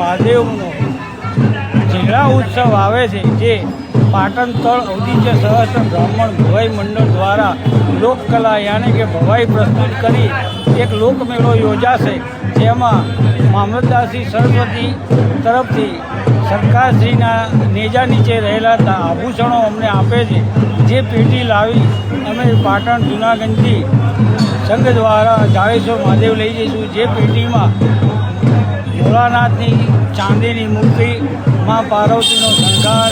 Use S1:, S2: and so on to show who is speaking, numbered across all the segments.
S1: મહાદેવનો જિલ્લા ઉત્સવ આવે છે, જે પાટણ તળ ઔદિત્ય સહસ્ત્ર બ્રાહ્મણ ભવાઈ મંડળ દ્વારા લોકકલા યાની કે ભવાઈ પ્રસ્તુત કરી એક લોકમેળો યોજાશે, જેમાં મામલતદારશ્રી સરસ્વતી તરફથી સરકારશ્રીના નેજા નીચે રહેલા આભૂષણો અમને આપે છે, જે પેટી લાવી અમે પાટણ જૂનાગંજથી સંઘ દ્વારા જાડેશ્વર મહાદેવ લઈ જઈશું। જે પેટીમાં ભોળાનાથની ચાંદીની મૂર્તિ, મા પાર્વતીનો શણગાર,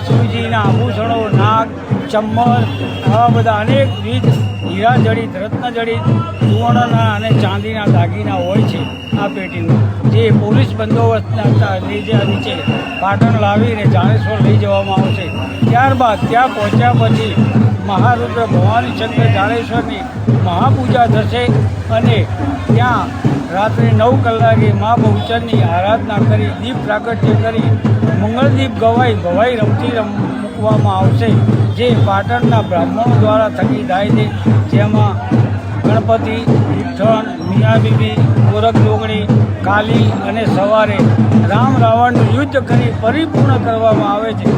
S1: શિવજીના આભૂષણો, નાગ, ચમ્મર, આવા બધા અનેકવિધ હીરાજડિત, રત્નજડિત, સુવર્ણના અને ચાંદીના દાગીના હોય છે આ પેટીમાં, જે પોલીસ બંદોબસ્તના નીચે પાટણ લાવીને જાડેશ્વર લઈ જવામાં આવશે। ત્યારબાદ ત્યાં પહોંચ્યા પછી મહારુદ્ર ભવાની શંકર જાડેશ્વરની મહાપૂજા થશે અને ત્યાં રાત્રે 9 કલાકે મા બહુચરની આરાધના કરી દીપ પ્રાગટ્ય કરી મંગળદીપ ગવાઈ ભવાઈ રમતી મૂકવામાં આવશે, જે પાટણના બ્રાહ્મણો દ્વારા થકી થાય છે, જેમાં ગણપતિ, વિઠ્ઠલ, મિયા બીબી, ગોરખ જોગણી, કાલી અને સવારે રામ રાવણનું યુદ્ધ કરી પરિપૂર્ણ કરવામાં આવે છે।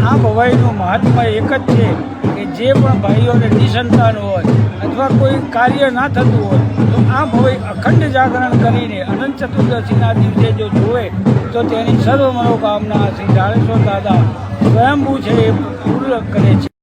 S1: આ ભવાઈનું મહાત્મા એક જ છે કે જે પણ ભાઈઓને નિસંતાન હોય અથવા કોઈ કાર્ય ના થતું હોય તો આ ભવાઈ અખંડ જાગરણ કરીને અનંત ચતુર્દશીના દિવસે જો જોવે તો તેની સર્વ મનોકામના શ્રી જાડેશ્વર દાદા સ્વયંભૂ છે એ પૂર્ણ કરે છે।